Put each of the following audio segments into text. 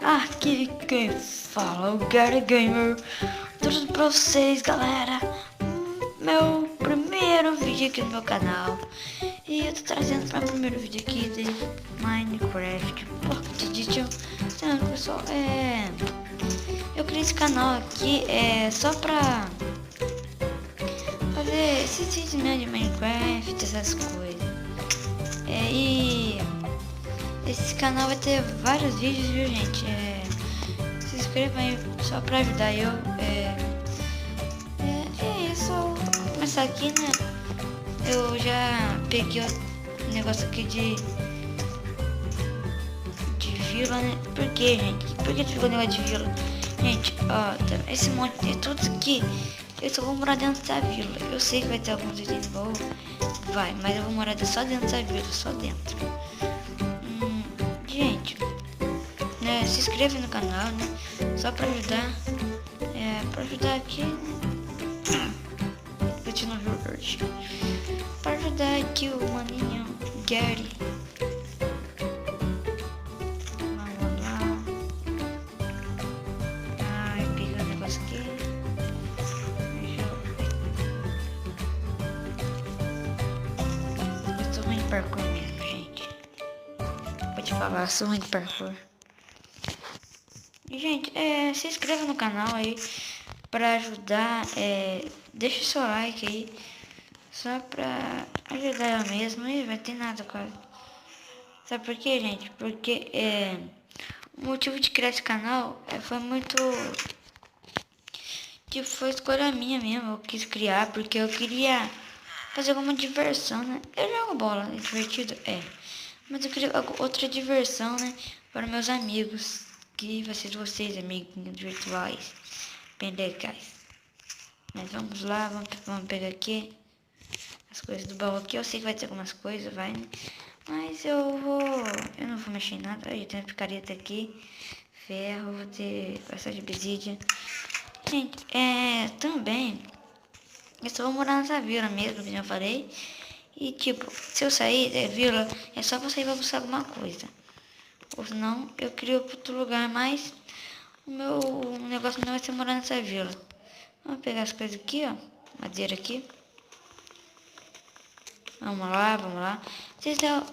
Aqui quem fala, o Gary Gamer. Tudo pra vocês, galera. Meu primeiro vídeo aqui no meu canal. E eu tô trazendo para o primeiro vídeo aqui de Minecraft Pocket Edition. Então, pessoal, eu criei esse canal aqui só pra fazer esses vídeos, né, de Minecraft, essas coisas. E esse canal vai ter vários vídeos, viu, gente? Se inscreva aí só pra ajudar eu. É isso. Vou começar aqui, né? Eu já peguei o negócio aqui de vila, né? Por que, gente? Por que ficou o negócio de vila? Gente, ó, esse monte de tudo aqui, eu só vou morar dentro da vila. Eu sei que vai ter alguns itens bons, vai, mas eu vou morar só dentro da vila, só dentro. Gente, né, se inscreve no canal, né? Só pra ajudar. Pra ajudar aqui, né? Continua hoje. Pra ajudar aqui o maninho Gary. Vamos lá. Ai, peguei o negócio aqui. Eu sou ruim de parkour mesmo, gente. Pode falar, eu sou ruim de parkour. E, gente, se inscreva no canal aí pra ajudar. Deixa o seu like aí. Só pra ajudar eu mesmo. E vai ter nada quase. Sabe por quê, gente? Porque o motivo de criar esse canal foi muito... Tipo, foi escolha minha mesmo. Eu quis criar porque eu queria fazer alguma diversão, né? Eu jogo bola, é divertido? Mas eu queria outra diversão, né? Para meus amigos. Que vai ser de vocês, amiguinhos virtuais. Bem legais. Mas vamos lá, vamos pegar aqui as coisas do baú aqui. Eu sei que vai ter algumas coisas, vai, né? Mas eu não vou mexer em nada. Eu tenho picareta aqui, ferro, vou ter bastante obsidian. Gente, também eu só vou morar nessa vila mesmo, que já falei. E tipo, se eu sair da vila, é só pra sair pra buscar alguma coisa. Ou senão eu crio pra outro lugar, mas o meu negócio não vai ser morar nessa vila. Vamos pegar as coisas aqui, ó. Madeira aqui. Vamos lá, vamos lá.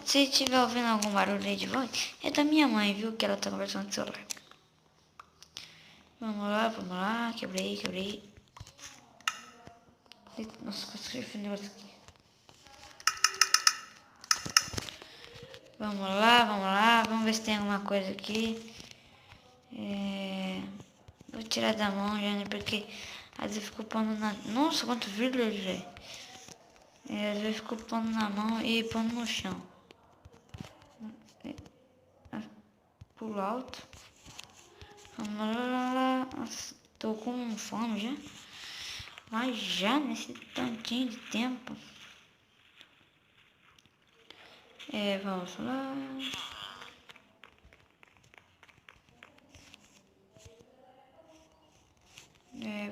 Se estiver ouvindo algum barulho aí de voz, é da minha mãe, viu? Que ela tá conversando no celular. Vamos lá. Quebrei. Nossa, consegui o negócio aqui. Vamos lá. Vamos ver se tem alguma coisa aqui. Vou tirar da mão já, né? Porque às vezes eu fico pondo na... Nossa, quanto village, velho. Às vezes eu fico pondo na mão e pondo no chão. Pulo alto. Vamos lá. Nossa, tô com fome já. Mas já nesse tantinho de tempo. Vamos lá.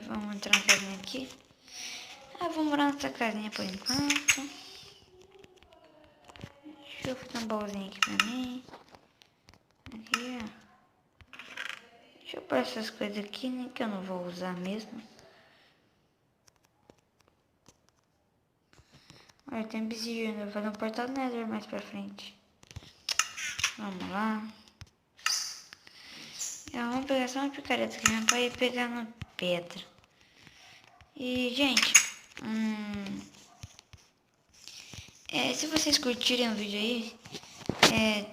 Vamos entrar na casinha aqui. Vou morar nessa casinha por enquanto. Deixa eu fazer um baúzinho aqui pra mim. Aqui, ó. Deixa eu pôr essas coisas aqui, né? Que eu não vou usar mesmo. Olha, tem obsidian. Eu vou fazer um portal nether mais pra frente. Vamos lá. Vamos pegar só uma picareta aqui mesmo pra ir pegar na pedra. E, gente, se vocês curtirem o vídeo aí,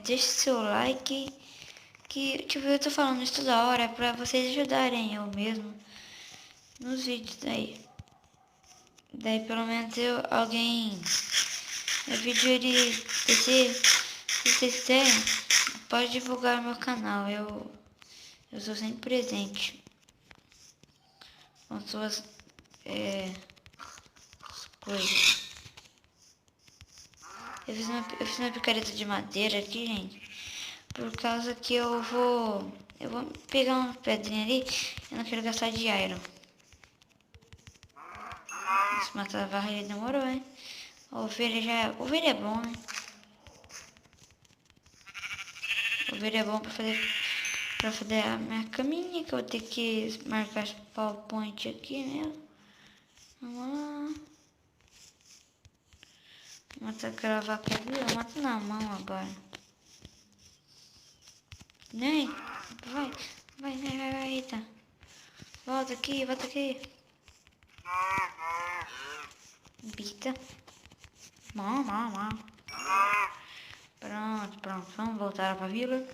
deixe seu like. Que, tipo, eu tô falando isso toda hora pra vocês ajudarem eu mesmo nos vídeos daí. Daí pelo menos alguém... O vídeo ele... Se vocês quiserem, pode divulgar meu canal. Eu sou sempre presente com suas coisas. Eu fiz uma picareta de madeira aqui, gente. Por causa que eu vou pegar uma pedrinha ali. Eu não quero gastar de iron. Se matar a varra ele demorou, hein? Ovelha é bom, né? Ovelha é bom pra fazer Pra fazer a minha caminha, que eu vou ter que marcar esse PowerPoint aqui mesmo. Vamos lá. Mata gravar aqui, eu mato na mão agora. Nem, vai, eita. Volta aqui. Bita. Mal. Pronto, vamos voltar pra vila.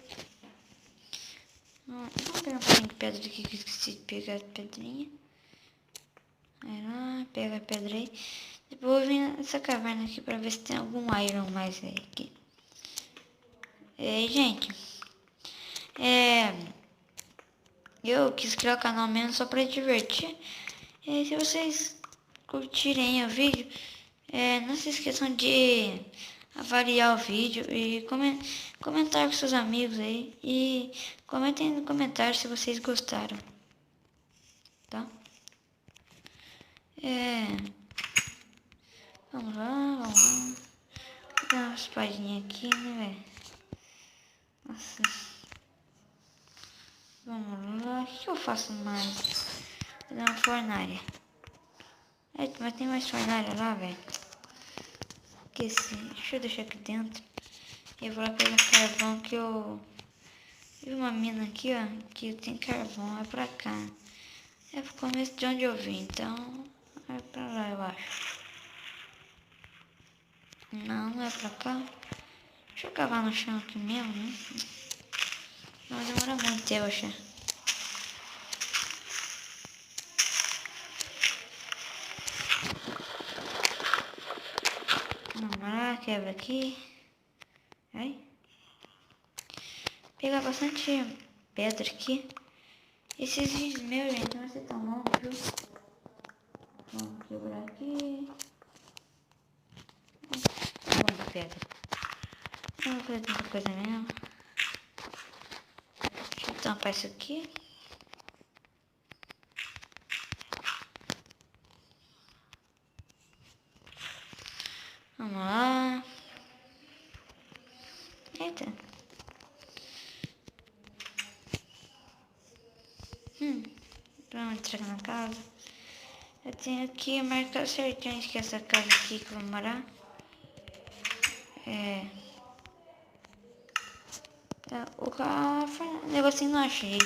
Vamos pegar um pouquinho de pedra aqui, que eu esqueci de pegar a pedrinha. Vai lá, pega a pedra aí. Depois eu vou vir nessa caverna aqui pra ver se tem algum iron mais aí aqui. E aí, gente. Eu quis criar o canal mesmo só pra divertir. E se vocês curtirem o vídeo, não se esqueçam de avaliar o vídeo e comentar com seus amigos aí. E comentem no comentário se vocês gostaram. Tá? Vamos lá. Vou dar uma espadinha aqui, né, velho? Nossa. Vamos lá. O que eu faço mais? Vou dar uma fornalha. Mas tem mais fornalha lá, velho. Esqueci. Deixa eu deixar aqui dentro. E eu vou lá pegar carvão que eu... Vi uma mina aqui, ó. Que tem carvão. É pra cá. É pro começo de onde eu vim. Então, é pra lá, eu acho. Não é pra cá. Deixa eu cavar no chão aqui mesmo, né? Não vai demorar muito eu achar. Vamos lá, quebra aqui. Aí. Pegar bastante pedra aqui. Esses vídeos meus, gente, não vai ser tão longo, viu? Vamos quebrar aqui. Vamos de pedra. Não vou fazer tanta coisa mesmo. Deixa eu tampar isso aqui. Vamos lá. Eita. Vamos entrar na casa. Eu tenho que marcar certinho que essa casa aqui que eu vou morar. O negocinho não achei.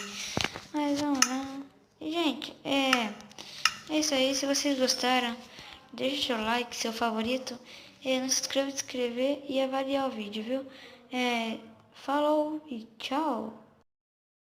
Mas vamos lá. E, gente, é isso aí. Se vocês gostaram, deixa seu like, seu favorito. Não se inscreva, inscrever e avaliar o vídeo, viu? Falou e tchau.